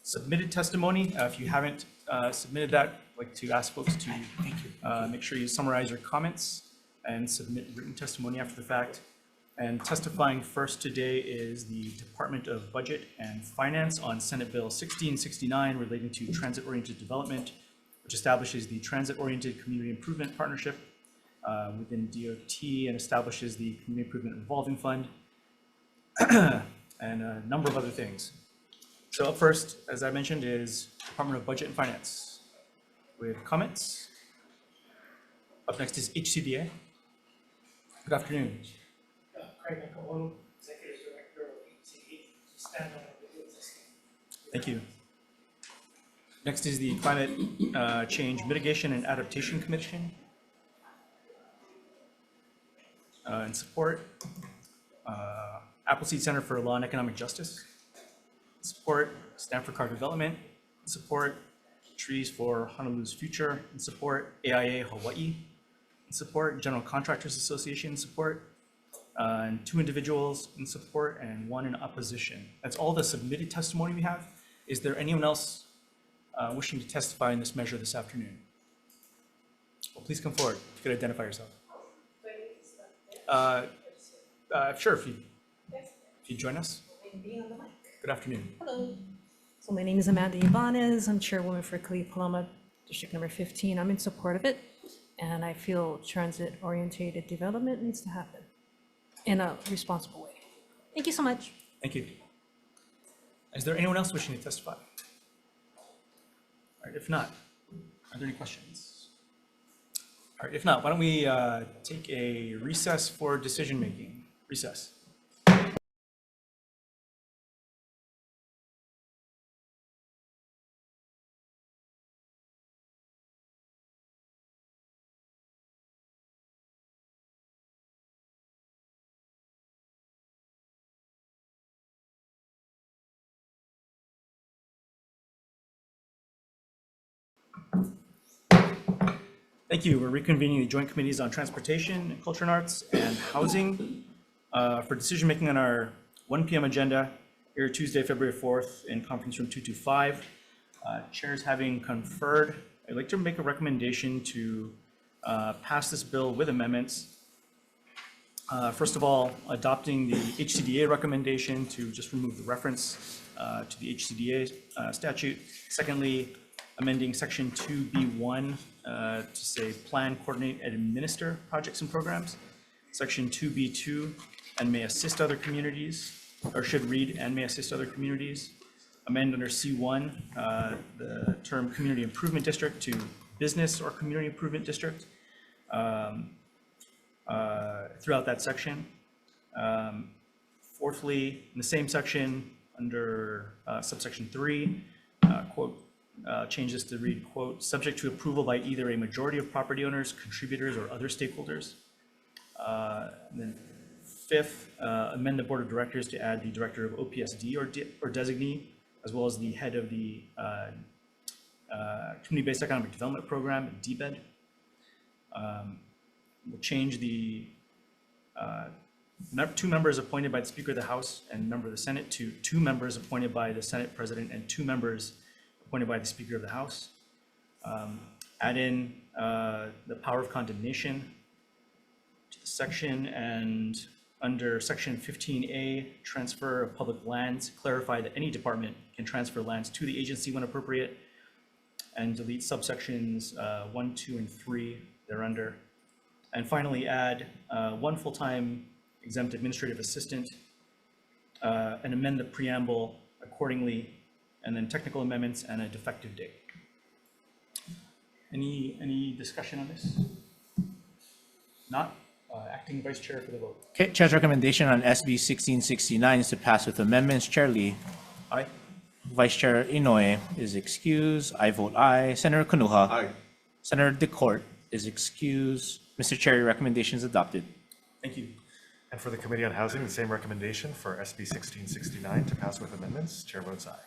Submitted testimony. If you haven't submitted that, I'd like to ask folks to make sure you summarize your comments and submit written testimony after the fact. And testifying first today is the Department of Budget and Finance on Senate Bill 1669 relating to transit-oriented development, which establishes the Transit-Oriented Community Improvement Partnership within DOT and establishes the Community Improvement Revolving Fund and a number of other things. So up first, as I mentioned, is Department of Budget and Finance with comments. Up next is HCDA. Good afternoon. Craig Nakawano, Executive Director of TCA-HOU, stand on the video system. Thank you. Next is the Climate Change Mitigation and Adaptation Commission. In support, Appleseed Center for Law and Economic Justice. Support, Stanford Car Development. Support, Trees for Honolulu's Future. In support, AIA Hawai'i. In support, General Contractors Association. In support, and 2 individuals in support and 1 in opposition. That's all the submitted testimony we have. Is there anyone else wishing to testify in this measure this afternoon? Well, please come forward. If you could identify yourself. Sure, if you join us. Good afternoon. Hello. So my name is Amanda Ibanez. I'm chairwoman for Kali'ipalama District number 15. I'm in support of it, and I feel transit-oriented development needs to happen in a responsible way. Thank you so much. Thank you. Is there anyone else wishing to testify? All right, if not, are there any questions? All right, if not, why don't we take a recess for decision-making? Recess. Thank you. We're reconvening the Joint Committees on Transportation, Culture and Arts, and Housing for decision-making on our 1 p.m. agenda here Tuesday, February 4th in Conference Room 225. Chairs having conferred, I'd like to make a recommendation to pass this bill with amendments. First of all, adopting the HCDA recommendation to just remove the reference to the HCDA statute. Secondly, amending Section 2B1 to say plan, coordinate, and administer projects and programs. Section 2B2, and may assist other communities, or should read and may assist other communities. Amend under C1 the term community improvement district to business or community improvement district throughout that section. Fourthly, in the same section under subsection 3, quote, change this to read, quote, subject to approval by either a majority of property owners, contributors, or other stakeholders. And then fifth, amend the board of directors to add the director of OPSD or designee, as well as the head of the community-based economic development program, DBED. We'll change the 2 members appointed by the Speaker of the House and member of the Senate to 2 members appointed by the Senate President and 2 members appointed by the Speaker of the House. Add in the power of condemnation to the section, and under section 15A, transfer of public lands, clarify that any department can transfer lands to the agency when appropriate, and delete subsections 1, 2, and 3 thereunder. And finally, add 1 full-time exempt administrative assistant and amend the preamble accordingly, and then technical amendments and a defective date. Any discussion on this? Not. Acting Vice Chair for the vote. Okay, Chair's recommendation on SB 1669 is to pass with amendments. Chair Lee. Aye. Vice Chair Inoue is excused. I vote aye. Senator Kanuha. Aye. Senator DeCourt is excused. Mr. Chair, your recommendation is adopted. Thank you. And for the Committee on Housing, the same recommendation for SB 1669 to pass with amendments. Chair votes aye.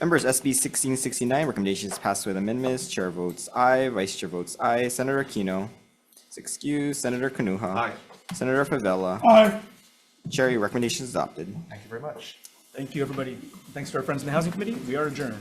Members, SB 1669, recommendations passed with amendments. Chair votes aye. Vice Chair votes aye. Senator Aquino is excused. Senator Kanuha. Aye. Senator Favela. Aye. Chair, your recommendation is adopted. Thank you very much. Thank you, everybody. Thanks to our friends in the Housing Committee. We are adjourned.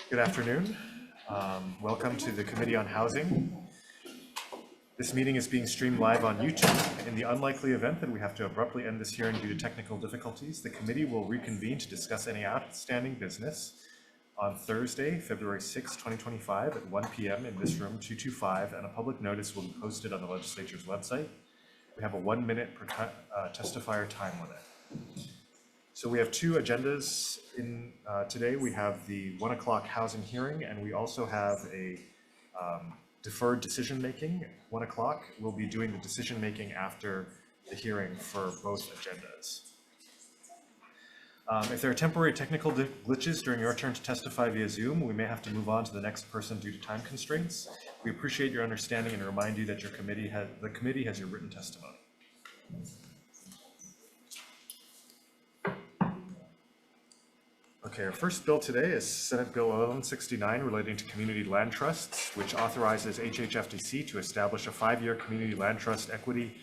Good afternoon. Welcome to the Committee on Housing. This meeting is being streamed live on YouTube. In the unlikely event that we have to abruptly end this hearing due to technical difficulties, the committee will reconvene to discuss any outstanding business on Thursday, February 6, 2025 at 1 p.m. in this room 225, and a public notice will be posted on the legislature's website. We have a 1 minute per testifier time limit. So we have two agendas in today. We have the 1 o'clock housing hearing, and we also have a deferred decision making. 1 o'clock, we'll be doing the decision making after the hearing for both agendas. If there are temporary technical glitches during your turn to testify via Zoom, we may have to move on to the next person due to time constraints. We appreciate your understanding and remind you that the committee has your written testimony. Okay, our first bill today is Senate Bill 1169 relating to community land trusts, which authorizes HHFDC to establish a 5-year community land trust equity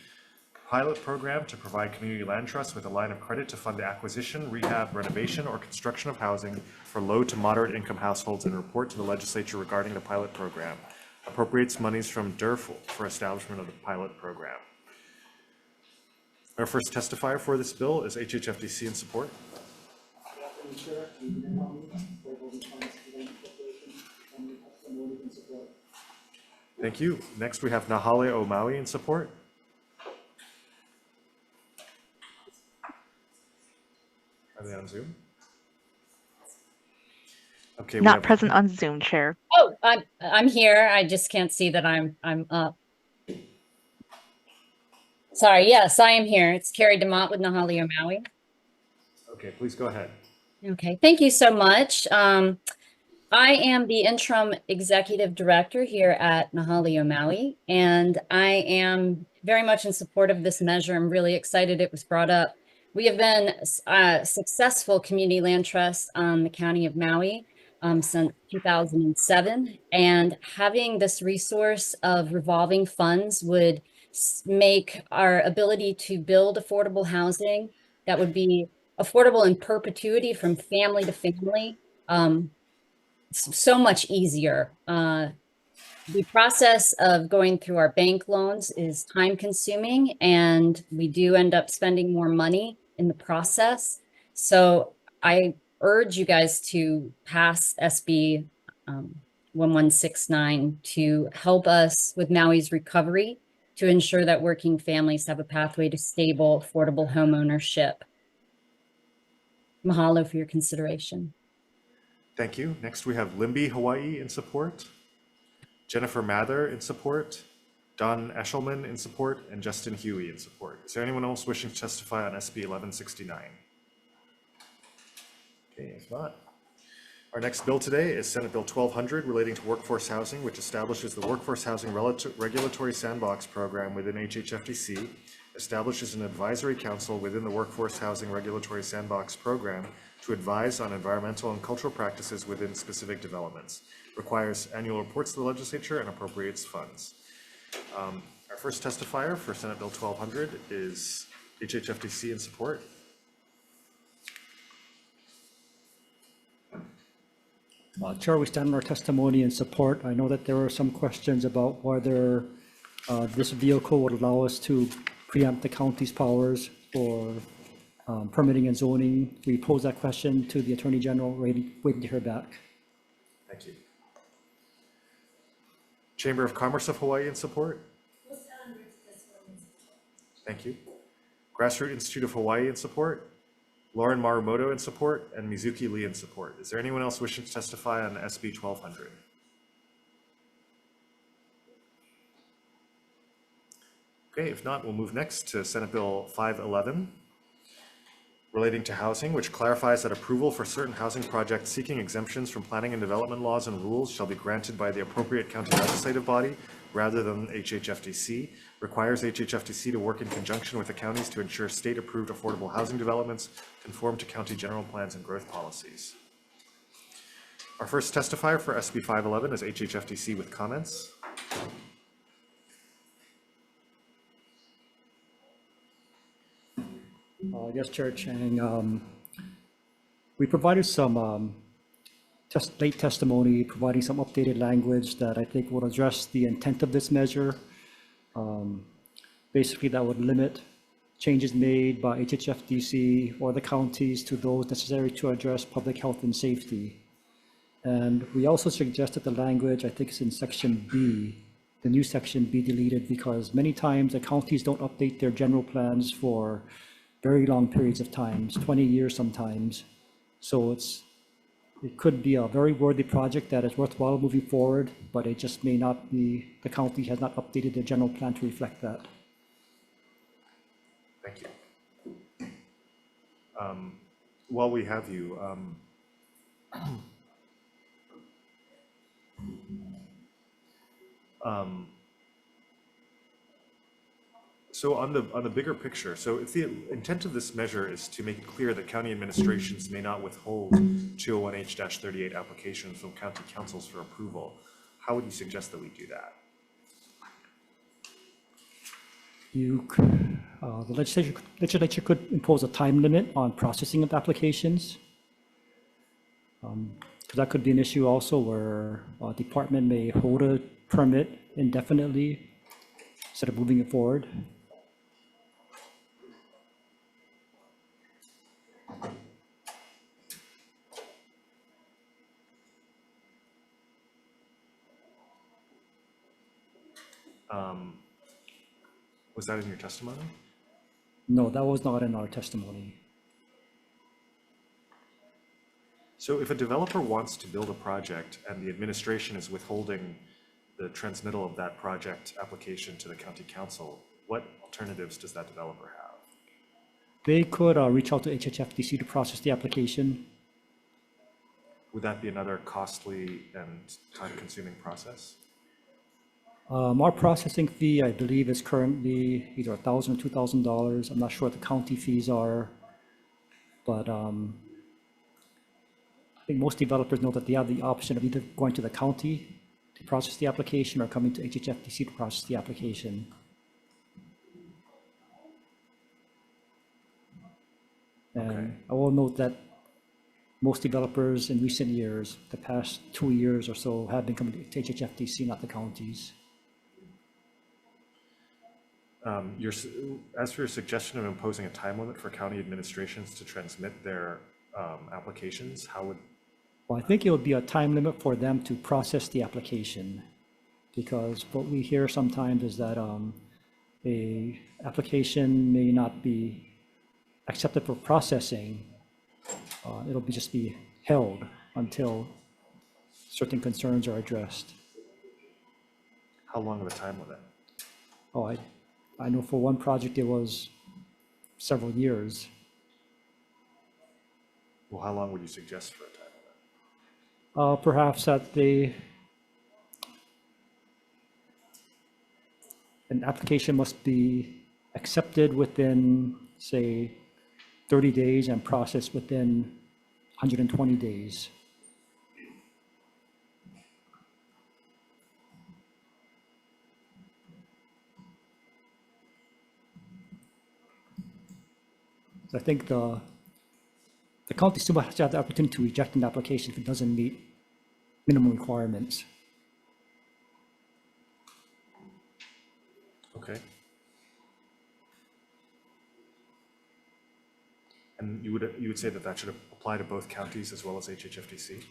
pilot program to provide community land trusts with a line of credit to fund the acquisition, rehab, renovation, or construction of housing for low to moderate income households and report to the legislature regarding the pilot program. Appropriates monies from DERF for establishment of the pilot program. Our first testifier for this bill is HHFDC in support. Thank you. Next, we have Nahale o Maui in support. Are they on Zoom? Okay, we Not have present on Zoom, Chair. Oh, I'm here. I just can't see that I'm up. Sorry. Yes, I am here. It's Carrie DeMott with Nahale o Maui. Okay, please go ahead. Okay, thank you so much. I am the interim executive director here at Nahale o Maui, and I am very much in support of this measure. I'm really excited it was brought up. We have been a successful community land trust on the county of Maui since 2007, and having this resource of revolving funds would make our ability to build affordable housing that would be affordable in perpetuity from family to family so much easier. The process of going through our bank loans is time consuming, and we do end up spending more money in the process. So I urge you guys to pass SB 1169 to help us with Maui's recovery, to ensure that working families have a pathway to stable, affordable home ownership. Mahalo for your consideration. Thank you. Next, we have Limby, Hawaii in support, Jennifer Mather in support, Don Eshelman in support, and Justin Huey in support. Is there anyone else wishing to testify on SB 1169? Okay, if not, our next bill today is Senate Bill 1200 relating to workforce housing, which establishes the Workforce Housing Regulatory Sandbox Program within HHFDC, establishes an advisory council within the Workforce Housing Regulatory Sandbox Program to advise on environmental and cultural practices within specific developments, requires annual reports to the legislature, and appropriates funds. Our first testifier for Senate Bill 1200 is HHFDC in support. Chair, we stand on our testimony in support. I know that there were some questions about whether this vehicle would allow us to preempt the county's powers for permitting and zoning. We posed that question to the Attorney General, waiting to hear back. Thank you. Chamber of Commerce of Hawaii in support. Thank you. Grassroots Institute of Hawaii in support. Lauren Marumoto in support, and Mizuki Lee in support. Is there anyone else wishing to testify on SB 1200? Okay, if not, we'll move next to Senate Bill 511. relating to housing, which clarifies that approval for certain housing projects seeking exemptions from planning and development laws and rules shall be granted by the appropriate county legislative body rather than HHFDC, requires HHFDC to work in conjunction with the counties to ensure state-approved affordable housing developments conform to county general plans and growth policies. Our first testifier for SB 511 is HHFDC with comments. Yes, Chair Chang. We provided some late testimony, providing some updated language that I think will address the intent of this measure. Basically, that would limit changes made by HHFDC or the counties to those necessary to address public health and safety. And we also suggested the language, I think it's in section B, the new section be deleted, because many times the counties don't update their general plans for very long periods of times, 20 years sometimes. So it could be a very worthy project that is worthwhile moving forward, but it just may not be, the county has not updated their general plan to reflect that. Thank you. While we have you, so on the bigger picture, so if the intent of this measure is to make it clear that county administrations may not withhold 201H-38 applications from county councils for approval, how would you suggest that we do that? The legislature could impose a time limit on processing of applications. Because that could be an issue also where a department may hold a permit indefinitely instead of moving it forward. Was that in your testimony? No, that was not in our testimony. So if a developer wants to build a project and the administration is withholding the transmittal of that project application to the county council, what alternatives does that developer have? They could reach out to HHFDC to process the application. Would that be another costly and time-consuming process? Our processing fee, I believe, is currently either $1,000 or $2,000. I'm not sure what the county fees are, but I think most developers know that they have the option of either going to the county to process the application or coming to HHFDC to process the application. And I will note that most developers in recent years, the past 2 years or so, have been coming to HHFDC, not the counties. As for your suggestion of imposing a time limit for county administrations to transmit their applications, how would? Well, I think it would be a time limit for them to process the application, because what we hear sometimes is that a application may not be accepted for processing. It'll just be held until certain concerns are addressed. How long of a time limit? Oh, I know for one project it was several years. Well, how long would you suggest for a time limit? Perhaps that an application must be accepted within, say, 30 days and processed within 120 days. I think the county still has to have the opportunity to reject an application if it doesn't meet minimum requirements. Okay. And you would say that should apply to both counties as well as HHFDC?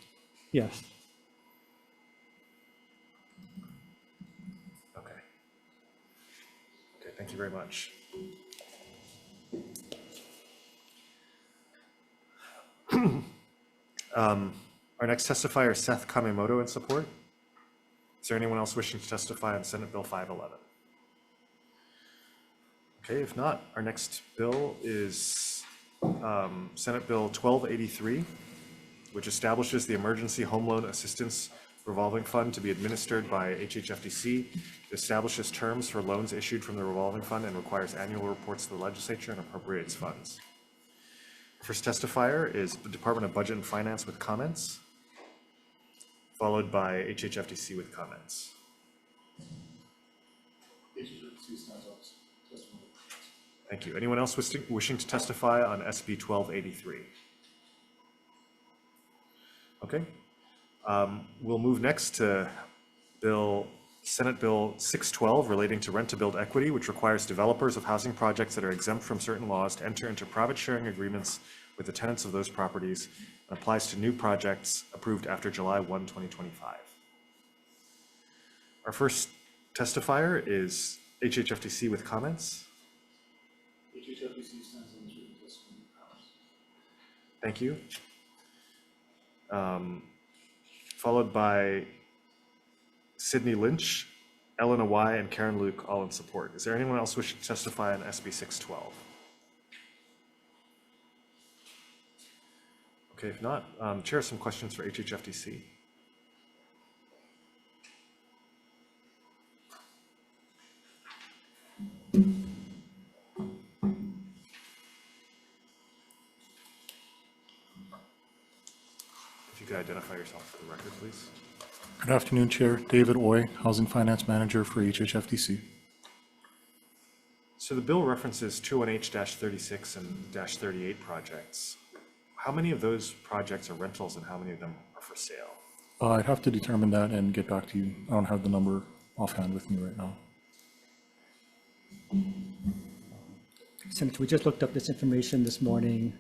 Yes. Okay. Okay, thank you very much. Our next testifier is Seth Kamemoto in support. Is there anyone else wishing to testify on Senate Bill 511? Okay, if not, our next bill is Senate Bill 1283, which establishes the Emergency Home Loan Assistance Revolving Fund to be administered by HHFDC. It establishes terms for loans issued from the revolving fund and requires annual reports to the legislature and appropriates funds. First testifier is the Department of Budget and Finance with comments, followed by HHFDC with comments. Thank you. Anyone else wishing to testify on SB 1283? Okay. We'll move next to Senate Bill 612 relating to rent-to-build equity, which requires developers of housing projects that are exempt from certain laws to enter into profit sharing agreements with the tenants of those properties and applies to new projects approved after July 1, 2025. Our first testifier is HHFDC with comments. Thank you. Followed by Sydney Lynch, Ellen Awai, and Karen Luke, all in support. Is there anyone else wishing to testify on SB 612? Okay, if not, Chair, some questions for HHFDC. If you could identify yourself for the record, please. Good afternoon, Chair. David Oy, Housing Finance Manager for HHFDC. So the bill references 201H-36 and -38 projects. How many of those projects are rentals and how many of them are for sale? I'd have to determine that and get back to you. I don't have the number offhand with me right now. Since we just looked up this information this morning,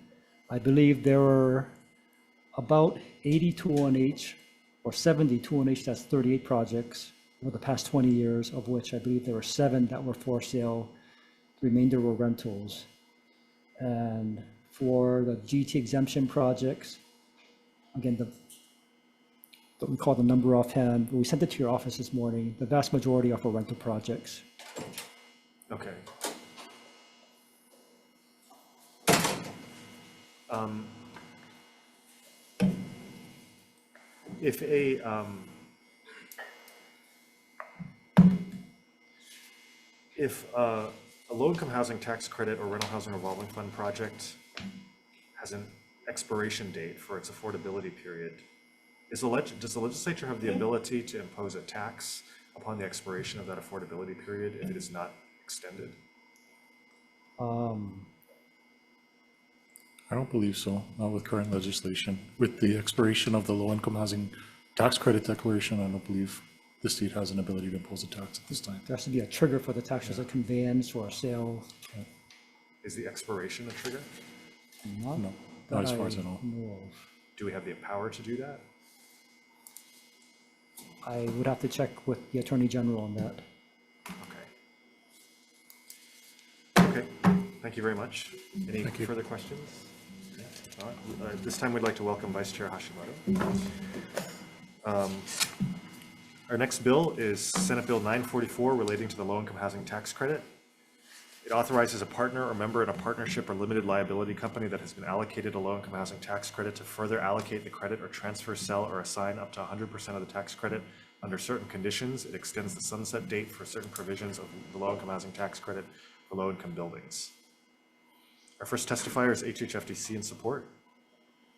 I believe there were about 80 201H or 70 201H, that's 38 projects over the past 20 years, of which I believe there were 7 that were for sale. The remainder were rentals. And for the GT exemption projects, again, what we call the number offhand, we sent it to your office this morning, the vast majority are for rental projects. Okay. If a low-income housing tax credit or rental housing revolving fund project has an expiration date for its affordability period, does the legislature have the ability to impose a tax upon the expiration of that affordability period if it is not extended? I don't believe so, not with current legislation. With the expiration of the low-income housing tax credit declaration, I don't believe the state has an ability to impose a tax at this time. There has to be a trigger for the tax as a conveyance or a sale. Is the expiration a trigger? Not No, that not as far as I know. of. Do we have the power to do that? I would have to check with the Attorney General on that. Okay. Okay, thank you very much. Any Thank you. further questions? All right. This time we'd like to welcome Vice Chair Hashimoto. Our next bill is Senate Bill 944 relating to the low-income housing tax credit. It authorizes a partner or member in a partnership or limited liability company that has been allocated a low-income housing tax credit to further allocate the credit or transfer, sell, or assign up to 100% of the tax credit under certain conditions. It extends the sunset date for certain provisions of the low-income housing tax credit for low-income buildings. Our first testifier is HHFDC in support.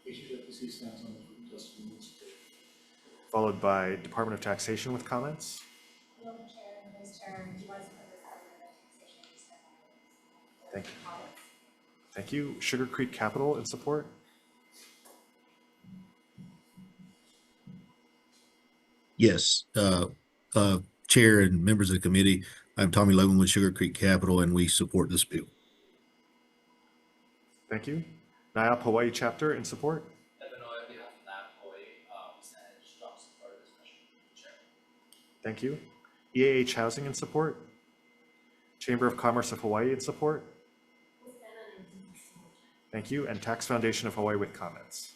HHFDC stands on the testimony. Followed by Department of Taxation with comments. Hello, Chair and Vice Chair. Do you want to put the Department of Taxation? Thank you. Thank you. Sugar Creek Capital in support. Yes, Chair and members of the committee, I'm Tommy Logan with Sugar Creek Capital, and we support this bill. Thank you. NIAP Hawaii Chapter in support. Thank you. EAH Housing in support. Chamber of Commerce of Hawaii in support. Thank you. And Tax Foundation of Hawaii with comments.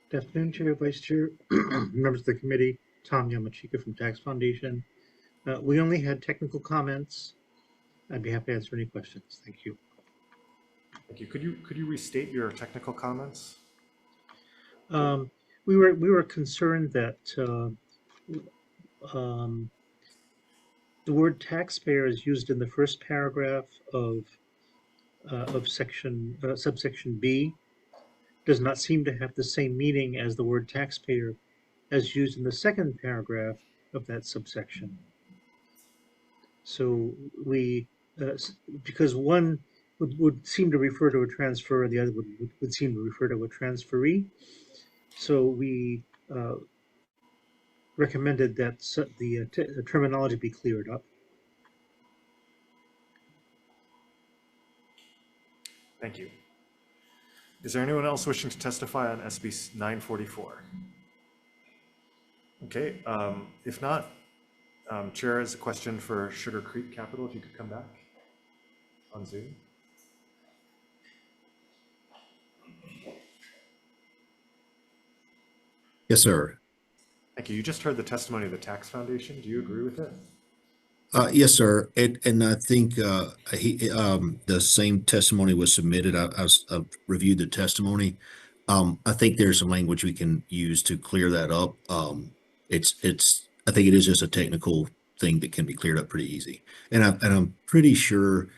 Good afternoon, Chair, Vice Chair, members of the committee. Tom Yamachika from Tax Foundation. We only had technical comments I'd be happy to answer any questions. Thank you. Thank you. Could you restate your technical comments? We were concerned that the word taxpayer is used in the first paragraph of subsection B, does not seem to have the same meaning as the word taxpayer as used in the second paragraph of that subsection. So we, because one would seem to refer to a transfer, and the other would seem to refer to a transferee. So we recommended that the terminology be cleared up. Thank you. Is there anyone else wishing to testify on SB 944? Okay, if not, Chair has a question for Sugar Creek Capital, if you could come back on Zoom. Yes, sir. Thank you. You just heard the testimony of the Tax Foundation. Do you agree with it? Yes, sir. And I think the same testimony was submitted. I've reviewed the testimony. I think there's some language we can use to clear that up. I think it is just a technical thing that can be cleared up pretty easy. And I'm pretty sure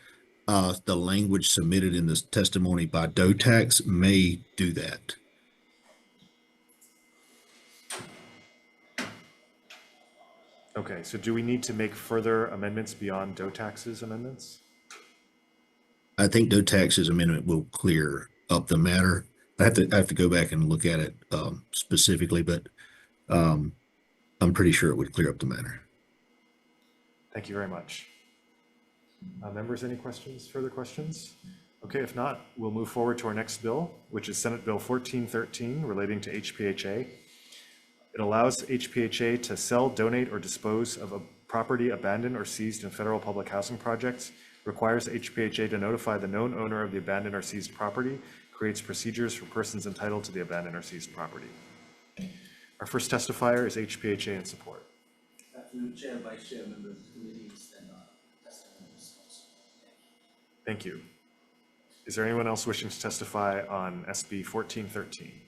the language submitted in this testimony by DOTAX may do that. Okay, so do we need to make further amendments beyond DOTAX's amendments? I think DOTAX's amendment will clear up the matter. I have to go back and look at it specifically, but I'm pretty sure it would clear up the matter. Thank you very much. Members, any questions, further questions? Okay, if not, we'll move forward to our next bill, which is Senate Bill 1413 relating to HPHA. It allows HPHA to sell, donate, or dispose of a property abandoned or seized in federal public housing projects, requires HPHA to notify the known owner of the abandoned or seized property, creates procedures for persons entitled to the abandoned or seized property. Our first testifier is HPHA in support. Good afternoon, Chair, Vice Chair, members of the committee, and testimonies also. Thank you. Is there anyone else wishing to testify on SB 1413?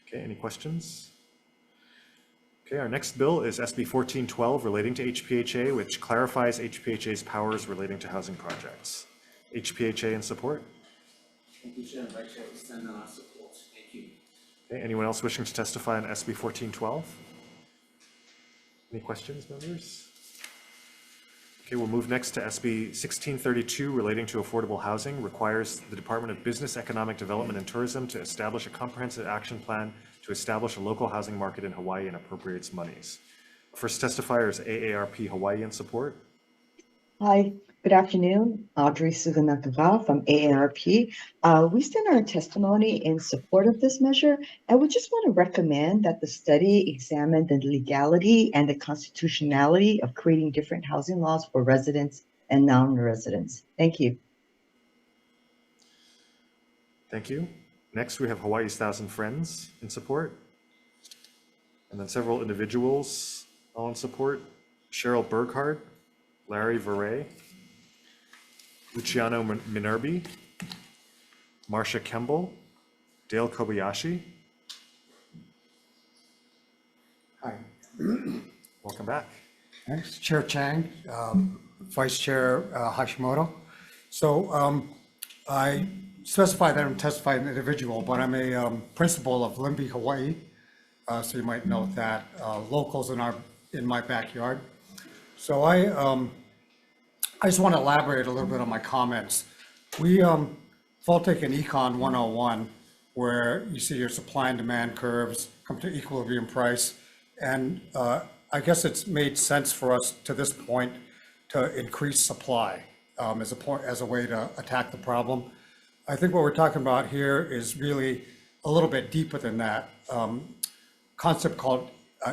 Okay, any questions? Okay, our next bill is SB 1412 relating to HPHA, which clarifies HPHA's powers relating to housing projects. HPHA in support? Thank you, Chair, Vice Chair, we stand on our support. Thank you. Okay, anyone else wishing to testify on SB 1412? Any questions, members? Okay, we'll move next to SB 1632 relating to affordable housing, requires the Department of Business, Economic Development and Tourism to establish a comprehensive action plan to establish a local housing market in Hawaii and appropriates monies. First testifier is AARP Hawaii in support. Hi, good afternoon. Audrey Suganakaga from AARP. We stand our testimony in support of this measure, and we just want to recommend that the study examine the legality and the constitutionality of creating different housing laws for residents and non-residents. Thank you. Thank you. Next, we have Hawaii's Thousand Friends in support, and then several individuals all in support. Cheryl Burkhardt, Larry Veray, Luciano Minerbi, Marcia Kemble, Dale Kobayashi. Hi. Welcome back. Thanks, Chair Chang, Vice Chair Hashimoto. So I specify that I'm testifying individual, but I'm a principal of Limby, Hawaii. So you might note that locals in my backyard. So I just want to elaborate a little bit on my comments. We all taken Econ 101, where you see your supply and demand curves come to equilibrium price. And I guess it's made sense for us to this point to increase supply as a way to attack the problem. I think what we're talking about here is really a little bit deeper than that concept called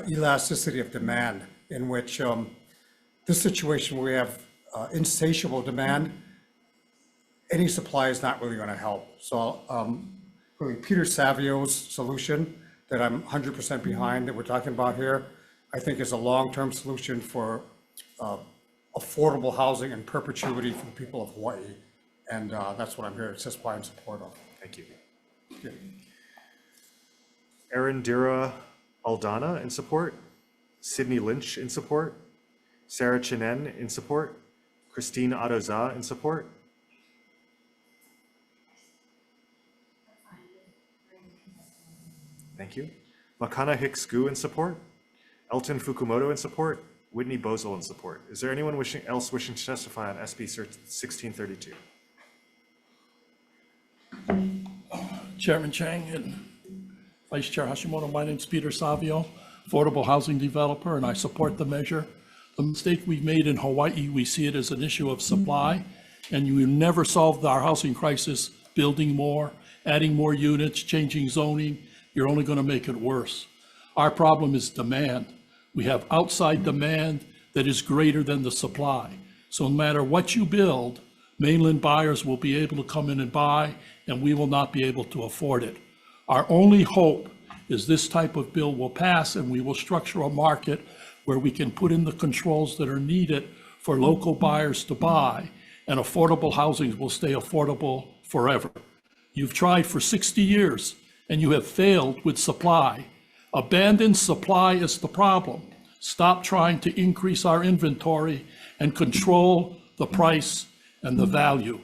elasticity of demand, in which this situation where we have insatiable demand, any supply is not really going to help. So really Peter Savio's solution that I'm 100% behind that we're talking about here, I think is a long-term solution for affordable housing in perpetuity for the people of Hawaii. And that's what I'm here to testify in support of. Thank you. Okay. Arundira Aldana in support. Sydney Lynch in support. Sarah Chinen in support. Christine Adoza in support. Thank you. Makana Hicks-Gu in support. Elton Fukumoto in support. Whitney Bozel in support. Is there anyone else wishing to testify on SB 1632? Chairman Chang and Vice Chair Hashimoto, my name's Peter Savio, affordable housing developer, and I support the measure. The mistake we've made in Hawaii, we see it as an issue of supply, and you will never solve our housing crisis building more, adding more units, changing zoning. You're only going to make it worse. Our problem is demand. We have outside demand that is greater than the supply. So no matter what you build, mainland buyers will be able to come in and buy, and we will not be able to afford it. Our only hope is this type of bill will pass and we will structure a market where we can put in the controls that are needed for local buyers to buy, and affordable housing will stay affordable forever. You've tried for 60 years and you have failed with supply. Abandoned supply is the problem. Stop trying to increase our inventory and control the price and the value.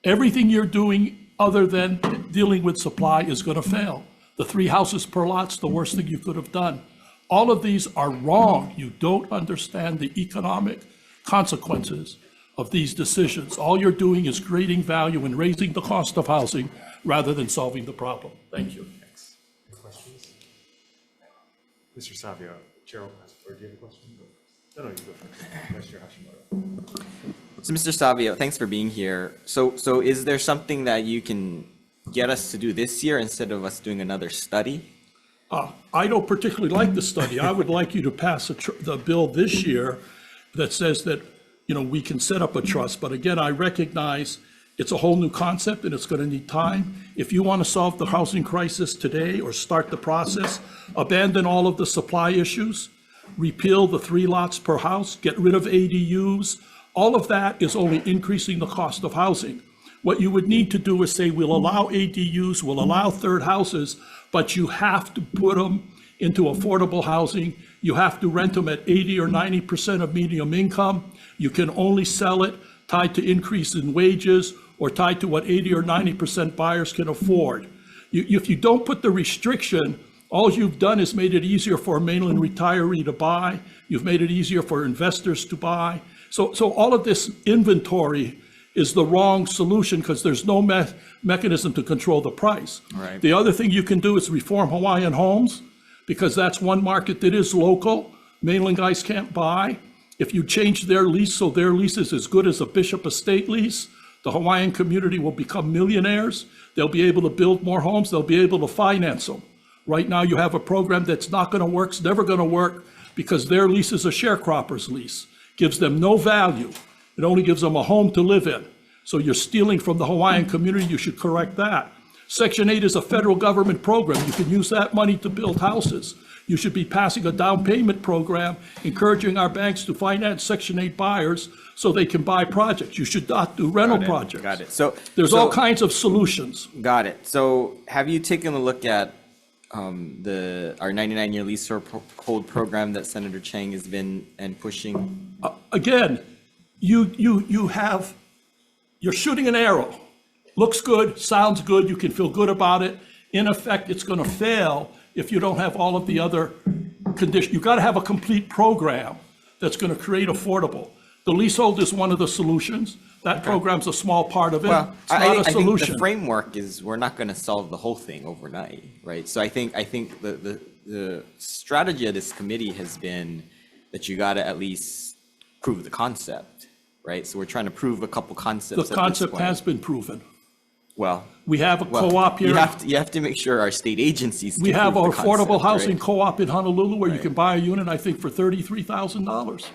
Everything you're doing other than dealing with supply is going to fail. The 3 houses per lot's the worst thing you could have done. All of these are wrong. You don't understand the economic consequences of these decisions. All you're doing is creating value and raising the cost of housing rather than solving the problem. Thank you. Thanks. Any questions? Mr. Savio, Chair, or do you have a question? No, you go first. Vice Chair Hashimoto. So Mr. Savio, thanks for being here. So is there something that you can get us to do this year instead of us doing another study? I don't particularly like the study. I would like you to pass the bill this year that says that, we can set up a trust. But again, I recognize it's a whole new concept and it's going to need time. If you want to solve the housing crisis today or start the process, abandon all of the supply issues, repeal the 3 lots per house, get rid of ADUs. All of that is only increasing the cost of housing. What you would need to do is say, we'll allow ADUs, we'll allow third houses, but you have to put them into affordable housing. You have to rent them at 80 or 90% of median income. You can only sell it tied to increase in wages or tied to what 80 or 90% buyers can afford. If you don't put the restriction, all you've done is made it easier for a mainland retiree to buy. You've made it easier for investors to buy. So all of this inventory is the wrong solution because there's no mechanism to control the price. Right. The other thing you can do is reform Hawaiian homes, because that's one market that is local. Mainland guys can't buy. If you change their lease so their lease is as good as a Bishop Estate lease, the Hawaiian community will become millionaires. They'll be able to build more homes. They'll be able to finance them. Right now you have a program that's not going to work, it's never going to work, because their lease is a sharecropper's lease. Gives them no value. It only gives them a home to live in. So you're stealing from the Hawaiian community. You should correct that. Section 8 is a federal government program. You can use that money to build houses. You should be passing a down payment program, encouraging our banks to finance Section 8 buyers so they can buy projects. You should not do rental projects. Got it. So there's all kinds of solutions. Got it. So have you taken a look at our 99-year lease or hold program that Senator Chang has been pushing? Again, you're shooting an arrow. Looks good, sounds good, you can feel good about it. In effect, it's going to fail if you don't have all of the other conditions. You've got to have a complete program that's going to create affordable. The leasehold is one of the solutions. That program's a small part of it. Well, It's not a I think solution. the framework is we're not going to solve the whole thing overnight, right? So I think the strategy of this committee has been that you got to at least prove the concept, right? So we're trying to prove a couple concepts. The concept has been proven. Well, we have a co-op here. You have to make sure our state agencies. We can have prove an the affordable concept, housing right? co-op in Honolulu where you can buy a unit, I think, for $33,000.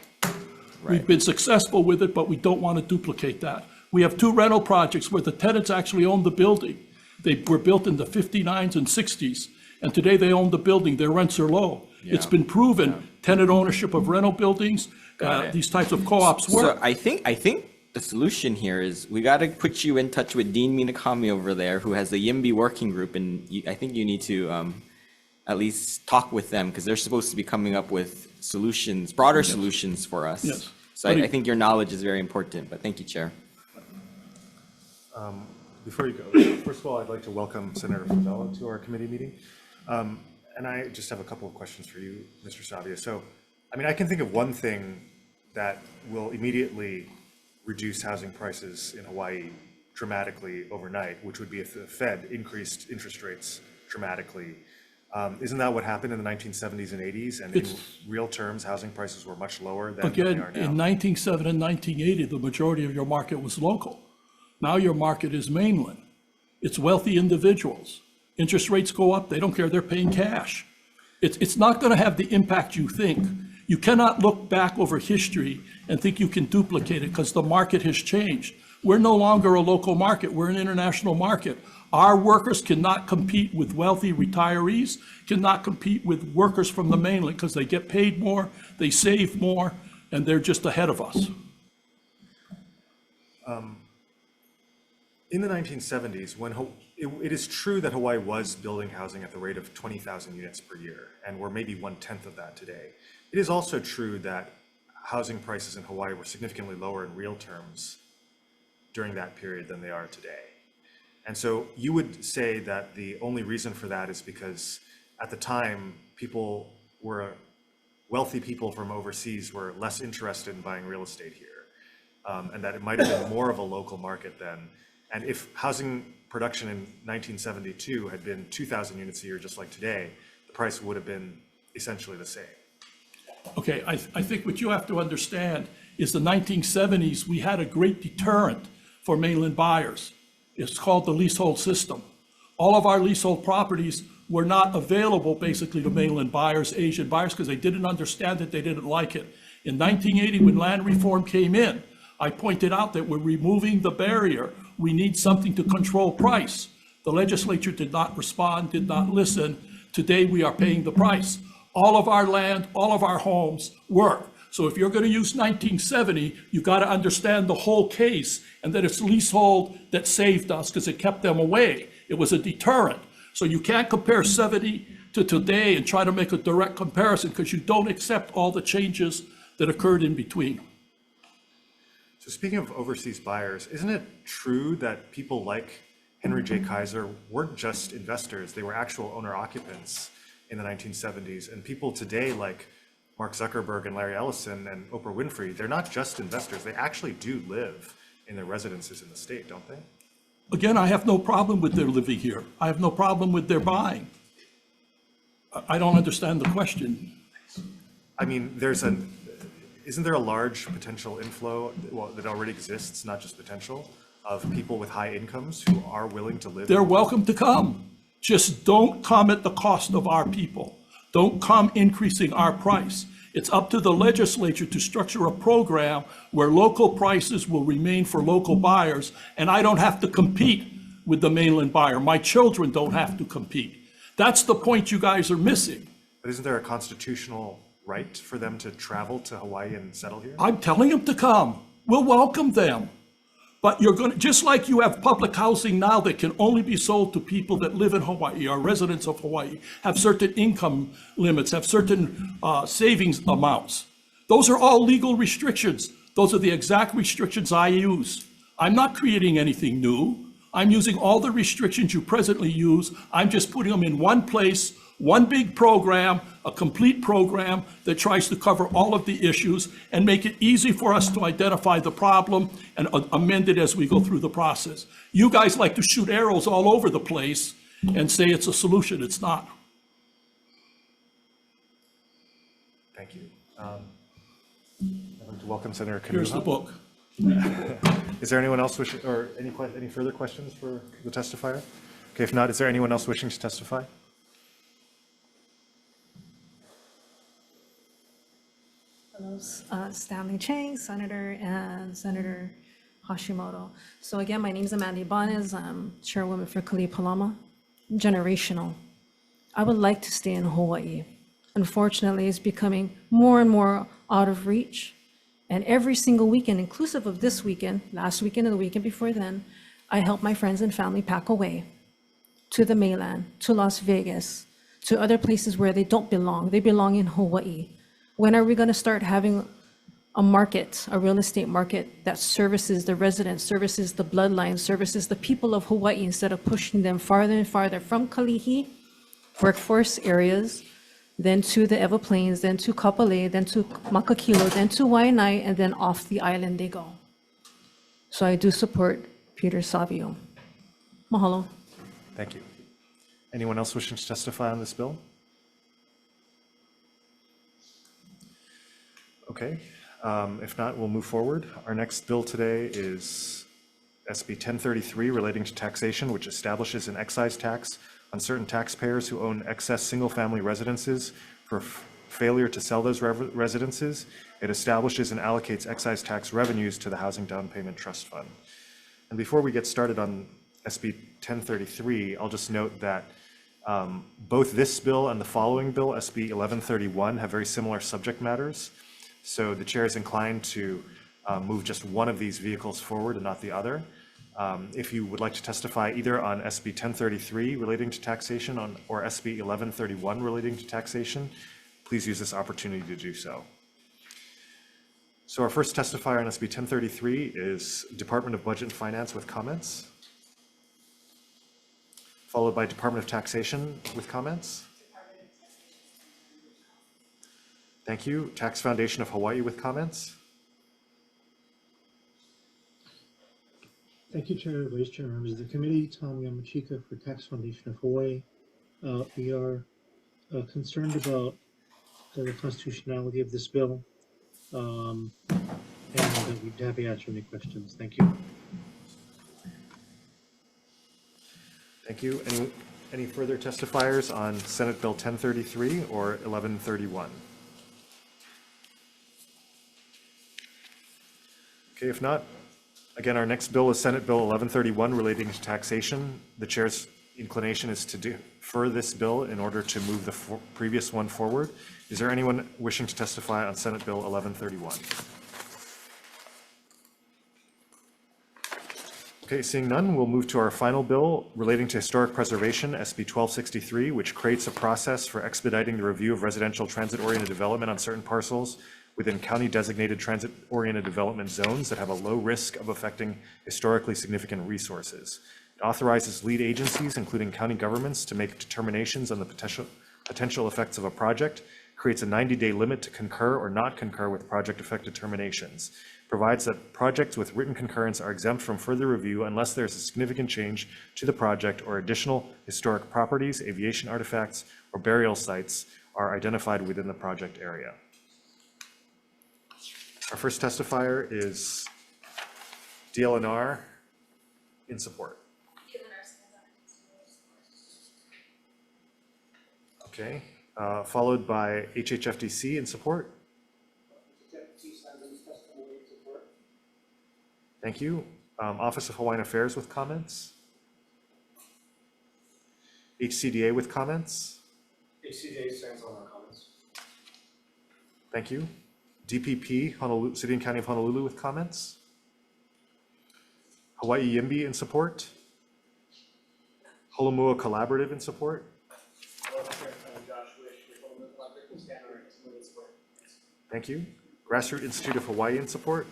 We've been successful with it, but we don't want to duplicate that. We have 2 rental projects where the tenants actually own the building. They were built in the 59s and 60s, and today they own the building. Their rents are low. It's been proven, tenant ownership of rental buildings, these types of co-ops work. So I think the solution here is we got to put you in touch with Dean Minakami over there, who has the YIMBY working group, and I think you need to at least talk with them, because they're supposed to be coming up with solutions, broader solutions for us. Yes. So I think your knowledge is very important, but thank you, Chair. Before you go, first of all, I'd like to welcome Senator Favela to our committee meeting. And I just have a couple of questions for you, Mr. Savia. So, I mean, I can think of one thing that will immediately reduce housing prices in Hawaii dramatically overnight, which would be if the Fed increased interest rates dramatically. Isn't that what happened in the 1970s and 80s? And in real terms, housing prices were much lower than they Again, are now. in 1970 and 1980, the majority of your market was local. Now your market is mainland. It's wealthy individuals. Interest rates go up, they don't care, they're paying cash. It's not going to have the impact you think. You cannot look back over history and think you can duplicate it because the market has changed. We're no longer a local market, we're an international market. Our workers cannot compete with wealthy retirees, cannot compete with workers from the mainland because they get paid more, they save more, and they're just ahead of us. In the 1970s, when it is true that Hawaii was building housing at the rate of 20,000 units per year, and we're maybe 1/10 of that today. It is also true that housing prices in Hawaii were significantly lower in real terms during that period than they are today. And so you would say that the only reason for that is because at the time, wealthy people from overseas were less interested in buying real estate here, and that it might have been more of a local market then. And if housing production in 1972 had been 2,000 units a year, just like today, the price would have been essentially the same. Okay, I think what you have to understand is the 1970s, we had a great deterrent for mainland buyers. It's called the leasehold system. All of our leasehold properties were not available basically to mainland buyers, Asian buyers, because they didn't understand it, they didn't like it. In 1980, when land reform came in, I pointed out that we're removing the barrier. We need something to control price. The legislature did not respond, did not listen. Today, we are paying the price. All of our land, all of our homes work. So if you're going to use 1970, you got to understand the whole case and that it's leasehold that saved us because it kept them away. It was a deterrent. So you can't compare 70 to today and try to make a direct comparison because you don't accept all the changes that occurred in between. So speaking of overseas buyers, isn't it true that people like Henry J. Kaiser weren't just investors, they were actual owner-occupants in the 1970s, and people today like Mark Zuckerberg and Larry Ellison and Oprah Winfrey, they're not just investors, they actually do live in their residences in the state, don't they? Again, I have no problem with their living here. I have no problem with their buying. I don't understand the question. I mean, isn't there a large potential inflow, well, that already exists, not just potential, of people with high incomes who are willing to live? They're welcome to come. Just don't come at the cost of our people. Don't come increasing our price. It's up to the legislature to structure a program where local prices will remain for local buyers, and I don't have to compete with the mainland buyer. My children don't have to compete. That's the point you guys are missing. But isn't there a constitutional right for them to travel to Hawaii and settle here? I'm telling them to come. We'll welcome them. But you're going to, just like you have public housing now that can only be sold to people that live in Hawaii, are residents of Hawaii, have certain income limits, have certain savings amounts. Those are all legal restrictions. Those are the exact restrictions I use. I'm not creating anything new. I'm using all the restrictions you presently use. I'm just putting them in one place, one big program, a complete program that tries to cover all of the issues and make it easy for us to identify the problem and amend it as we go through the process. You guys like to shoot arrows all over the place and say it's a solution. It's not. Thank you. I'd like to welcome Senator Kanuha. Here's the book. Is there anyone else wishing, or any further questions for the testifier? Okay, if not, is there anyone else wishing to testify? Hello, Stanley Chang, Senator, and Senator Hashimoto. So again, my name is Amanda Ibanez. I'm chairwoman for Kali'i Palama. Generational. I would like to stay in Hawaii. unfortunately, is becoming more and more out of reach. And every single weekend, inclusive of this weekend, last weekend and the weekend before then, I help my friends and family pack away to the mainland, to Las Vegas, to other places where they don't belong. They belong in Hawaii. When are we going to start having a market, a real estate market that services the residents, services the bloodline, services the people of Hawaii instead of pushing them farther and farther from Kalihi, workforce areas, then to the Ewa Plains, then to Kapolei, then to Makakilo, then to Waianae, and then off the island they go. So I do support Peter Savio. Mahalo. Thank you. Anyone else wishing to testify on this bill? Okay, if not, we'll move forward. Our next bill today is SB 1033 relating to taxation, which establishes an excise tax on certain taxpayers who own excess single-family residences for failure to sell those residences. It establishes and allocates excise tax revenues to the Housing Down Payment Trust Fund. And before we get started on SB 1033, I'll just note that both this bill and the following bill, SB 1131, have very similar subject matters. So the chair is inclined to move just one of these vehicles forward and not the other. If you would like to testify either on SB 1033 relating to taxation or SB 1131 relating to taxation, please use this opportunity to do so. So our first testifier on SB 1033 is Department of Budget and Finance with comments, followed by Department of Taxation with comments. Thank you. Tax Foundation of Hawaii with comments. Thank you, Chair, Vice Chair, members of the committee. Tom Yamachika for Tax Foundation of Hawaii. We are concerned about the constitutionality of this bill, and we'd be happy to answer any questions. Thank you. Thank you. Any further testifiers on Senate Bill 1033 or 1131? Okay, if not, again, our next bill is Senate Bill 1131 relating to taxation. The chair's inclination is to defer this bill in order to move the previous one forward. Is there anyone wishing to testify on Senate Bill 1131? Okay, seeing none, we'll move to our final bill relating to historic preservation, SB 1263, which creates a process for expediting the review of residential transit-oriented development on certain parcels within county-designated transit-oriented development zones that have a low risk of affecting historically significant resources. It authorizes lead agencies, including county governments, to make determinations on the potential effects of a project, creates a 90-day limit to concur or not concur with project effect determinations, provides that projects with written concurrence are exempt from further review unless there's a significant change to the project or additional historic properties, aviation artifacts, or burial sites are identified within the project area. Our first testifier is DLNR in support. Okay, followed by HHFDC in support. Thank you. Office of Hawaiian Affairs with comments. HCDA with comments. HCDA stands on our comments. Thank you. DPP, Honolulu, City and County of Honolulu with comments. Hawaii YIMBY in support. Holomua Collaborative in support. Thank you. Grassroots Institute of Hawaii in support.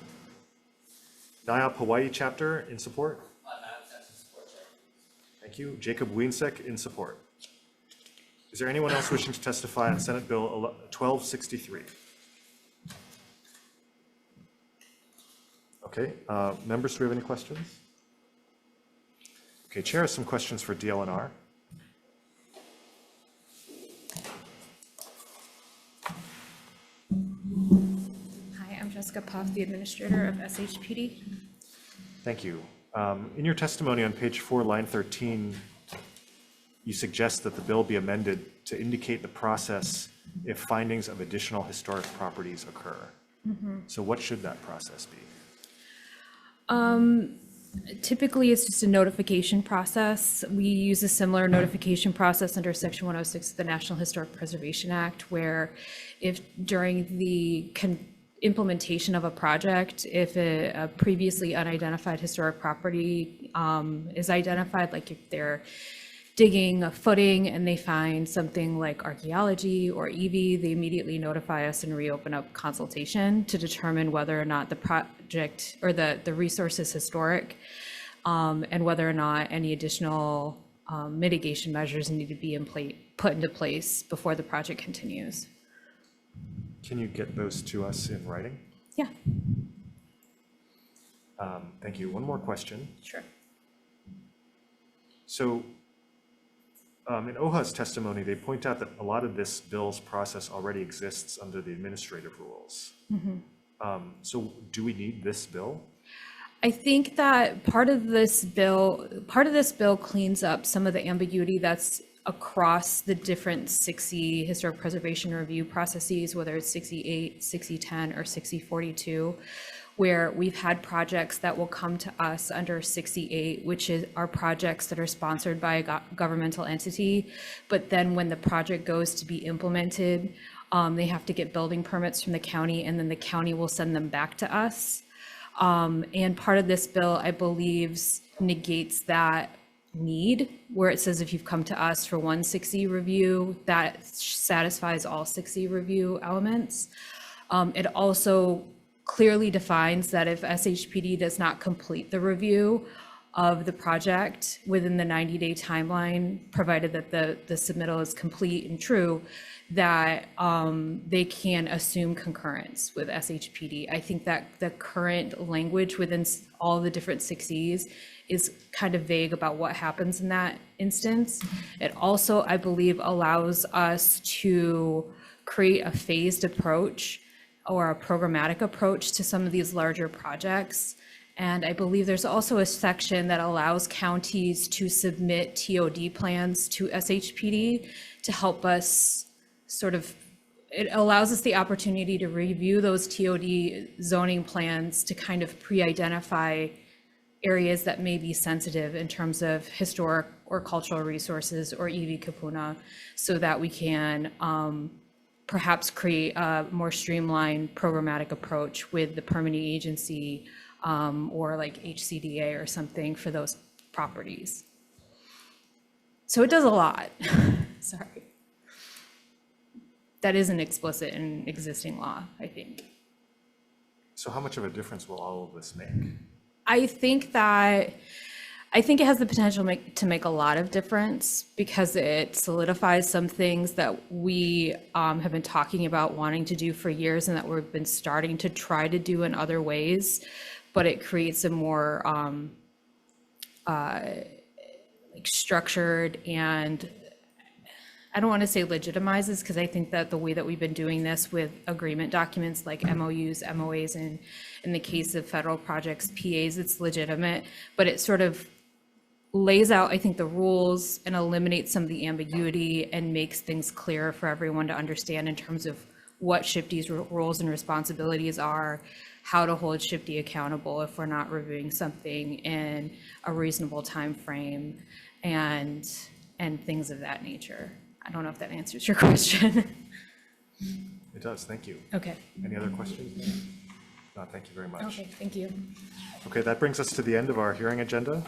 NIOP Hawaii chapter in support. Thank you. Jacob Wiensek in support. Is there anyone else wishing to testify on Senate Bill 1263? Okay, members, do we have any questions? Okay, Chair has some questions for DLNR. Hi, I'm Jessica Poff, the administrator of SHPD. Thank you. In your testimony on page 4, line 13, you suggest that the bill be amended to indicate the process if findings of additional historic properties occur. So what should that process be? typically it's just a notification process. We use a similar notification process under Section 106 of the National Historic Preservation Act, where if during the implementation of a project, if a previously unidentified historic property is identified, like if they're digging a footing and they find something like archaeology or EV, they immediately notify us and reopen up consultation to determine whether or not the project or the resource is historic, and whether or not any additional mitigation measures need to be put into place before the project continues. Can you get those to us in writing? Yeah. Thank you. One more question. Sure. So in OHA's testimony, they point out that a lot of this bill's process already exists under the administrative rules. So do we need this bill? I think that part of this bill cleans up some of the ambiguity that's across the different 6E historic preservation review processes, whether it's 6E8, 6E10, or 6E42, where we've had projects that will come to us under 6E8, which are projects that are sponsored by a governmental entity. But then when the project goes to be implemented, they have to get building permits from the county, and then the county will send them back to us. And part of this bill, I believe, negates that need, where it says if you've come to us for one 6E review, that satisfies all 6E review elements. It also clearly defines that if SHPD does not complete the review of the project within the 90-day timeline, provided that the submittal is complete and true, that they can assume concurrence with SHPD. I think that the current language within all the different 6Es is kind of vague about what happens in that instance. It also, I believe, allows us to create a phased approach or a programmatic approach to some of these larger projects. And I believe there's also a section that allows counties to submit TOD plans to SHPD to help us it allows us the opportunity to review those TOD zoning plans to kind of pre-identify areas that may be sensitive in terms of historic or cultural resources or EV kapuna, so that we can perhaps create a more streamlined programmatic approach with the permitting agency or like HCDA or something for those properties. So it does a lot. Sorry. That isn't explicit in existing law, I think. So how much of a difference will all of this make? I think it has the potential to make a lot of difference, because it solidifies some things that we have been talking about wanting to do for years and that we've been starting to try to do in other ways, but it creates a more like structured, and I don't want to say legitimizes, because I think that the way that we've been doing this with agreement documents like MOUs, MOAs, and in the case of federal projects, PAs, it's legitimate, but it sort of lays out, I think, the rules and eliminates some of the ambiguity and makes things clearer for everyone to understand in terms of what SHPD's roles and responsibilities are, how to hold SHPD accountable if we're not reviewing something in a reasonable time frame, and things of that nature. I don't know if that answers your question. It does, thank you. Okay. Any other questions? No, thank you very much. Okay, thank you. Okay, that brings us to the end of our hearing agenda.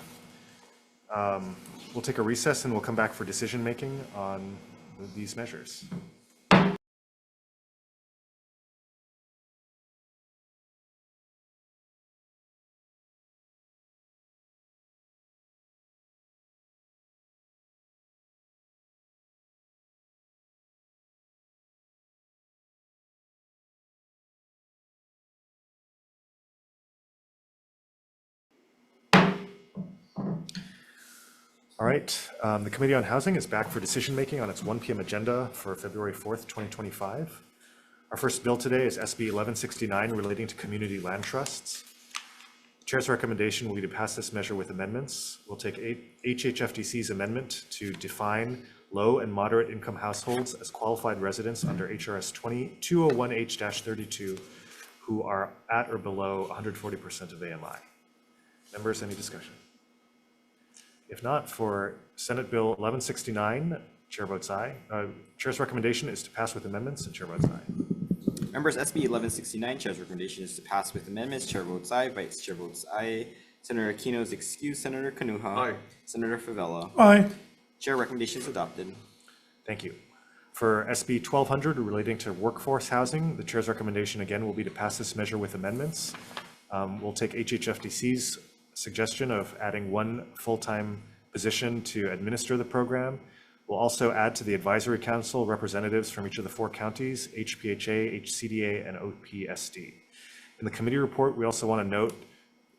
We'll take a recess and we'll come back for decision-making on these measures. All right, the Committee on Housing is back for decision-making on its 1 p.m. agenda for February 4th, 2025. Our first bill today is SB 1169 relating to community land trusts. The Chair's recommendation will be to pass this measure with amendments. We'll take HHFDC's amendment to define low and moderate income households as qualified residents under HRS 201H-32 who are at or below 140% of AMI. Members, any discussion? If not, for Senate Bill 1169, chair votes aye. Chair's recommendation is to pass with amendments, and chair votes aye. Members, SB 1169, Chair's recommendation is to pass with amendments. Chair votes aye. Vice Chair votes aye. Senator Aquino is excused. Senator Kanuha. Aye. Senator Favela. Aye. Chair recommendation is adopted. Thank you. For SB 1200 relating to workforce housing, the chair's recommendation again will be to pass this measure with amendments. We'll take HHFDC's suggestion of adding one full-time position to administer the program. We'll also add to the advisory council representatives from each of the 4 counties, HPHA, HCDA, and OPSD. In the committee report, we also want to note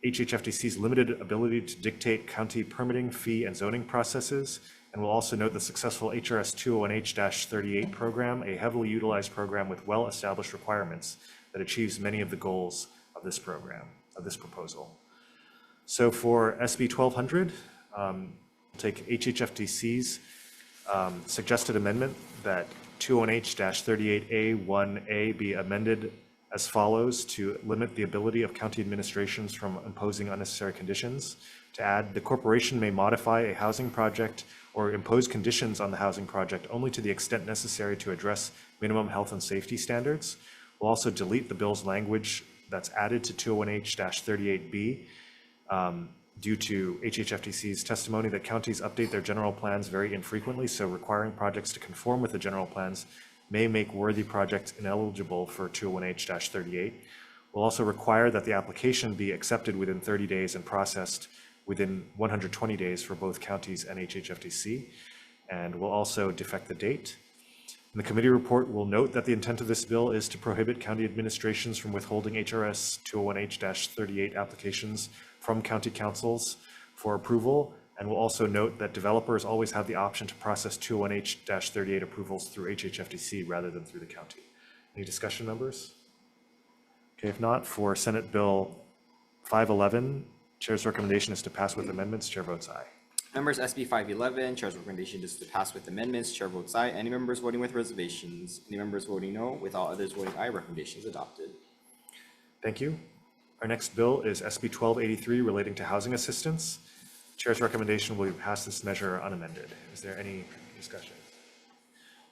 HHFDC's limited ability to dictate county permitting, fee, and zoning processes. And we'll also note the successful HRS 201H-38 program, a heavily utilized program with well-established requirements that achieves many of the goals of this program, of this proposal. So for SB 1200, we'll take HHFDC's suggested amendment that 201H-38A1A be amended as follows to limit the ability of county administrations from imposing unnecessary conditions. To add, the corporation may modify a housing project or impose conditions on the housing project only to the extent necessary to address minimum health and safety standards. We'll also delete the bill's language that's added to 201H-38B due to HHFDC's testimony that counties update their general plans very infrequently, so requiring projects to conform with the general plans may make worthy projects ineligible for 201H-38. We'll also require that the application be accepted within 30 days and processed within 120 days for both counties and HHFDC. And we'll also defect the date. In the committee report, we'll note that the intent of this bill is to prohibit county administrations from withholding HRS 201H-38 applications from county councils for approval. And we'll also note that developers always have the option to process 201H-38 approvals through HHFDC rather than through the county. Any discussion, members? Okay, if not, for Senate Bill 511, Chair's recommendation is to pass with amendments. Chair votes aye. Members, SB 511, Chair's recommendation is to pass with amendments. Chair votes aye. Any members voting with reservations? Any members voting no? With all others voting aye, recommendation is adopted. Thank you. Our next bill is SB 1283 relating to housing assistance. Chair's recommendation will be to pass this measure unamended. Is there any discussion?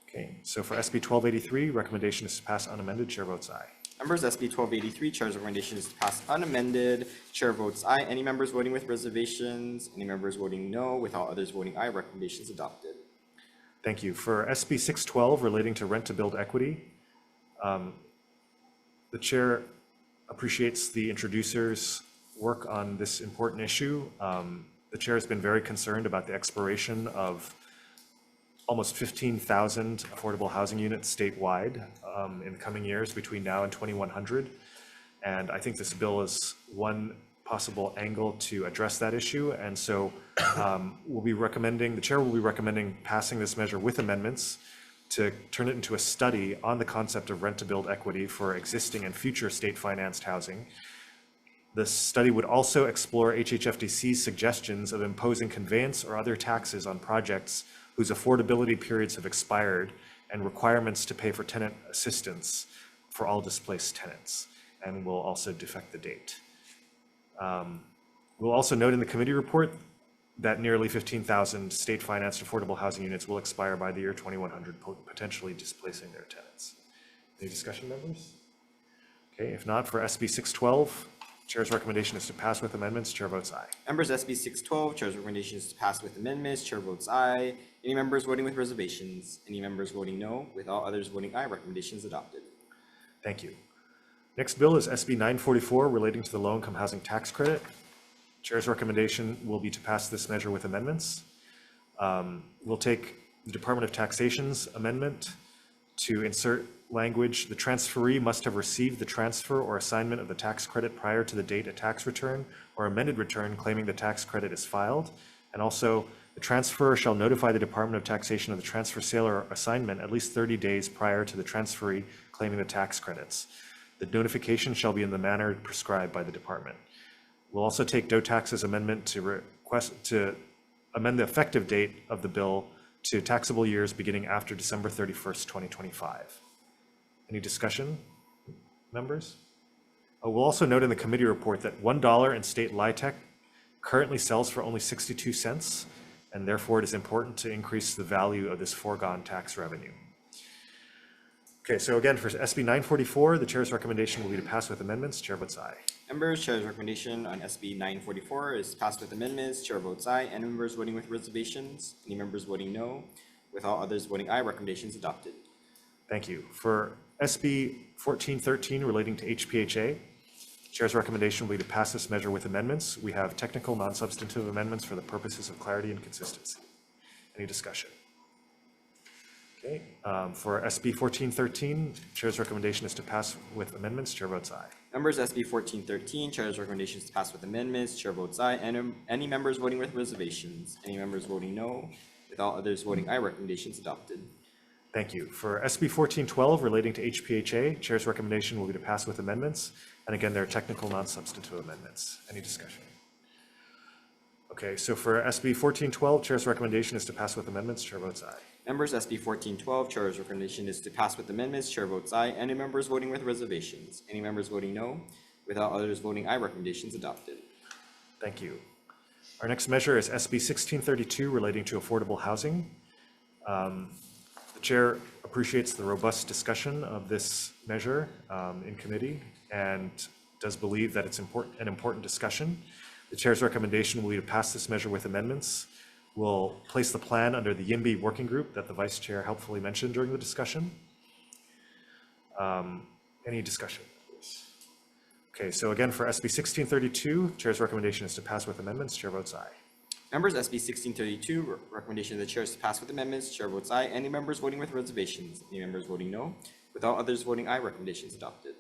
Okay, so for SB 1283, recommendation is to pass unamended. Chair votes aye. Members, SB 1283, Chair's recommendation is to pass unamended. Chair votes aye. Any members voting with reservations? Any members voting no? With all others voting aye, recommendation is adopted. Thank you. For SB 612 relating to rent-to-build equity, the chair appreciates the introducer's work on this important issue. The chair has been very concerned about the expiration of almost 15,000 affordable housing units statewide in the coming years between now and 2100. And I think this bill is one possible angle to address that issue. And so the chair will be recommending passing this measure with amendments to turn it into a study on the concept of rent-to-build equity for existing and future state-financed housing. The study would also explore HHFDC's suggestions of imposing conveyance or other taxes on projects whose affordability periods have expired and requirements to pay for tenant assistance for all displaced tenants. And we'll also defect the date. We'll also note in the committee report that nearly 15,000 state-financed affordable housing units will expire by the year 2100, potentially displacing their tenants. Any discussion, members? Okay, if not, for SB 612, Chair's recommendation is to pass with amendments. Chair votes aye. Members, SB 612, Chair's recommendation is to pass with amendments. Chair votes aye. Any members voting with reservations? Any members voting no? With all others voting aye, recommendation is adopted. Thank you. Next bill is SB 944 relating to the low-income housing tax credit. Chair's recommendation will be to pass this measure with amendments. We'll take the Department of Taxation's amendment to insert language, the transferee must have received the transfer or assignment of the tax credit prior to the date a tax return or amended return claiming the tax credit is filed. And also, the transferor shall notify the Department of Taxation of the transfer, sale, or assignment at least 30 days prior to the transferee claiming the tax credits. The notification shall be in the manner prescribed by the department. We'll also take DOTAX's amendment to amend the effective date of the bill to taxable years beginning after December 31st, 2025. Any discussion, members? We'll also note in the committee report that $1 in state LIHTC currently sells for only 62 cents, and therefore it is important to increase the value of this foregone tax revenue. Okay, so again, for SB 944, the chair's recommendation will be to pass with amendments. Chair votes aye. Members, chair's recommendation on SB 944 is passed with amendments. Chair votes aye. Any members voting with reservations? Any members voting no? With all others voting aye, recommendation is adopted. Thank you. For SB 1413 relating to HPHA, chair's recommendation will be to pass this measure with amendments. We have technical, non-substantive amendments for the purposes of clarity and consistency. Any discussion? Okay, for SB 1413, chair's recommendation is to pass with amendments. Chair votes aye. Members, SB 1413, chair's recommendation is to pass with amendments. Chair votes aye. Any members voting with reservations? Any members voting no? With all others voting aye, recommendation is adopted. Thank you. For SB 1412 relating to HPHA, chair's recommendation will be to pass with amendments. And again, there are technical, non-substantive amendments. Any discussion? Okay, so for SB 1412, chair's recommendation is to pass with amendments. Chair votes aye. Members, SB 1412, chair's recommendation is to pass with amendments. Chair votes aye. Any members voting with reservations? Any members voting no? With all others voting aye, recommendation is adopted. Thank you. Our next measure is SB 1632 relating to affordable housing. The chair appreciates the robust discussion of this measure in committee and does believe that it's an important discussion. The chair's recommendation will be to pass this measure with amendments. We'll place the plan under the YIMBY working group that the vice chair helpfully mentioned during the discussion. Any discussion? Okay, so again, for SB 1632, chair's recommendation is to pass with amendments. Chair votes aye. Members, SB 1632, recommendation of the chair is to pass with amendments. Chair votes aye. Any members voting with reservations? Any members voting no? With all others voting aye, recommendation is adopted.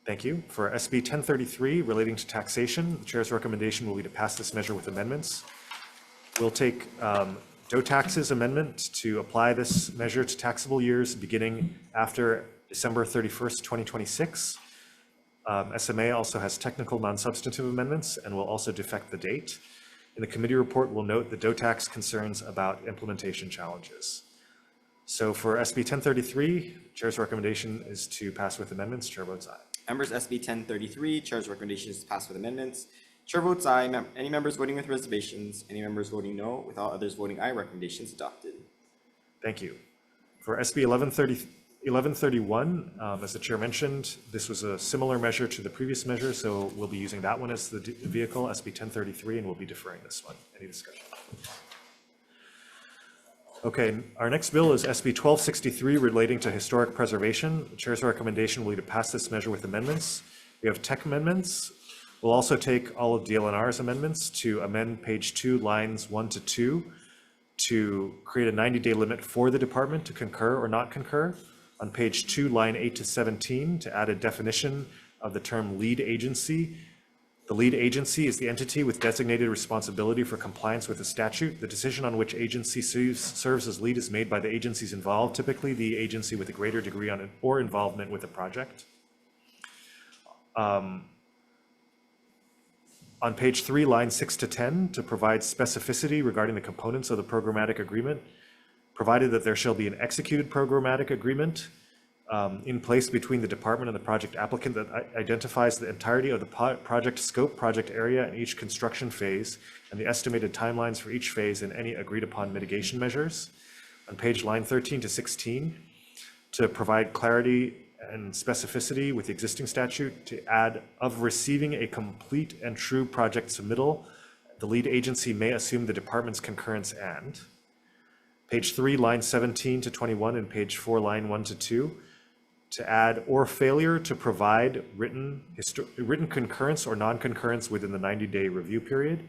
Thank you. For SB 1033 relating to taxation, the chair's recommendation will be to pass this measure with amendments. We'll take DOE taxes amendment to apply this measure to taxable years beginning after December 31st, 2026. SMA also has technical non-substantive amendments and will also defect the date. In the committee report, we'll note the DOE tax concerns about implementation challenges. So for SB 1033, chair's recommendation is to pass with amendments. Chair votes aye. Members, SB 1033, chair's recommendation is to pass with amendments. Chair votes aye. Any members voting with reservations? Any members voting no? With all others voting aye, recommendation is adopted. Thank you. For SB 1131, as the chair mentioned, this was a similar measure to the previous measure, so we'll be using that one as the vehicle, SB 1033, and we'll be deferring this one. Any discussion? Okay, our next bill is SB 1263 relating to historic preservation. The chair's recommendation will be to pass this measure with amendments. We have tech amendments. We'll also take all of DLNR's amendments to amend page 2, lines 1 to 2, to create a 90-day limit for the department to concur or not concur. On page 2, line 8 to 17, to add a definition of the term lead agency. The lead agency is the entity with designated responsibility for compliance with the statute. The decision on which agency serves as lead is made by the agencies involved, typically the agency with a greater degree or involvement with the project. On page 3, lines 6 to 10, to provide specificity regarding the components of the programmatic agreement, provided that there shall be an executed programmatic agreement in place between the department and the project applicant that identifies the entirety of the project scope, project area, and each construction phase, and the estimated timelines for each phase and any agreed upon mitigation measures. On page line 13 to 16, to provide clarity and specificity with the existing statute, to add of receiving a complete and true project submittal, the lead agency may assume the department's concurrence and. Page 3, line 17 to 21, and page 4, line 1 to 2, to add or failure to provide written concurrence or non-concurrence within the 90-day review period.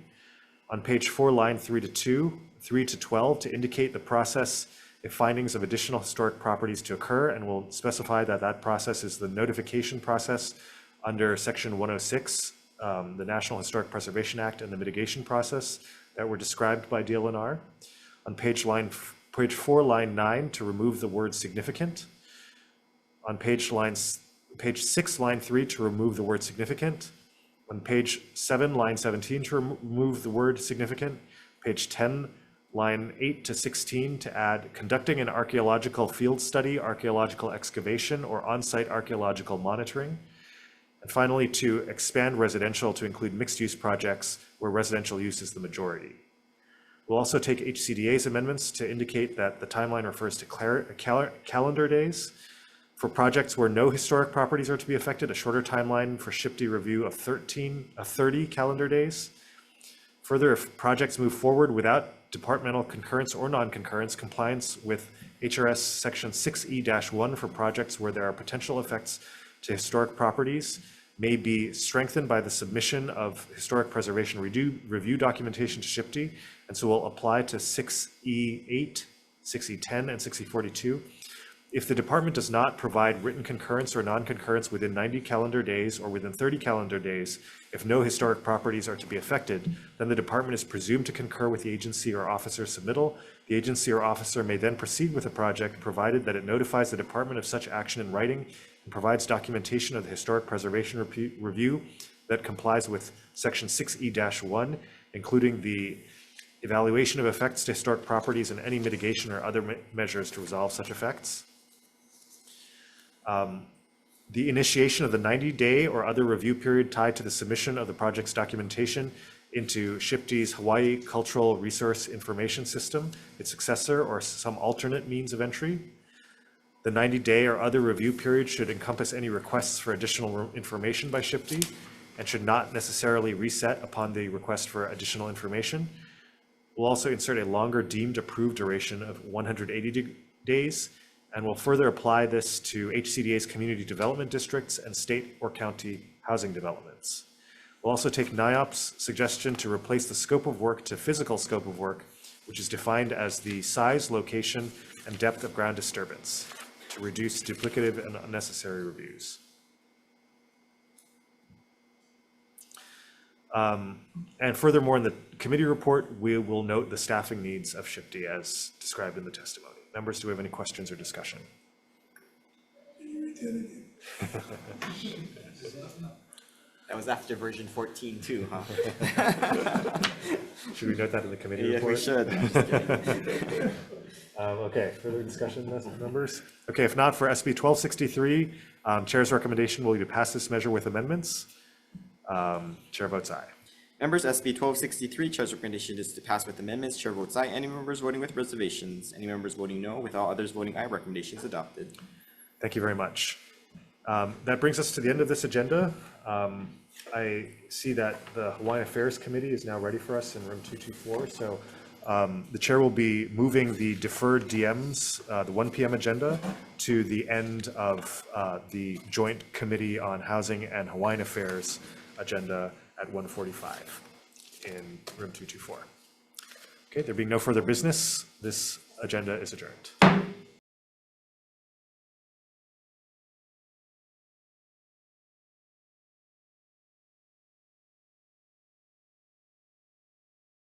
On page 4, line 3 to 12, to indicate the process if findings of additional historic properties to occur, and will specify that that process is the notification process under section 106, the National Historic Preservation Act, and the mitigation process that were described by DLNR. On page 4, line 9, to remove the word significant. On page 6, line 3, to remove the word significant. On page 7, line 17, to remove the word significant. Page 10, line 8 to 16, to add conducting an archaeological field study, archaeological excavation, or on-site archaeological monitoring. And finally, to expand residential to include mixed-use projects where residential use is the majority. We'll also take HCDA's amendments to indicate that the timeline refers to calendar days. For projects where no historic properties are to be affected, a shorter timeline for SHPD review of 30 calendar days. Further, if projects move forward without departmental concurrence or non-concurrence, compliance with HRS Section 6E-1 for projects where there are potential effects to historic properties may be strengthened by the submission of historic preservation review documentation to SHPD, and so will apply to 6E8, 6E10, and 6E42. If the department does not provide written concurrence or non-concurrence within 90 calendar days or within 30 calendar days, if no historic properties are to be affected, then the department is presumed to concur with the agency or officer's submittal. The agency or officer may then proceed with the project, provided that it notifies the department of such action in writing and provides documentation of the historic preservation review that complies with Section 6E-1, including the evaluation of effects to historic properties and any mitigation or other measures to resolve such effects. The initiation of the 90-day or other review period tied to the submission of the project's documentation into SHPD's Hawaii Cultural Resource Information System, its successor, or some alternate means of entry. The 90-day or other review period should encompass any requests for additional information by SHPD and should not necessarily reset upon the request for additional information. We'll also insert a longer deemed approved duration of 180 days, and we'll further apply this to HCDA's community development districts and state or county housing developments. We'll also take NIOP's suggestion to replace the scope of work to physical scope of work, which is defined as the size, location, and depth of ground disturbance to reduce duplicative and unnecessary reviews. And furthermore, in the committee report, we will note the staffing needs of SHPD as described in the testimony. Members, do we have any questions or discussion? That was after version 14 too, huh? Should we note that in the committee Yeah, report? we should. Okay, further discussion, members? Okay, if not, for SB 1263, Chair's recommendation will be to pass this measure with amendments. Chair votes aye. Members, SB 1263, Chair's recommendation is to pass with amendments. Chair votes aye. Any members voting with reservations? Any members voting no? With all others voting aye, recommendation is adopted. Thank you very much. That brings us to the end of this agenda. I see that the Hawaiian Affairs Committee is now ready for us in room 224. So the chair will be moving the deferred DMs, the 1 p.m. agenda, to the end of the Joint Committee on Housing and Hawaiian Affairs agenda at 1:45 in room 224. Okay, there being no further business, this agenda is adjourned.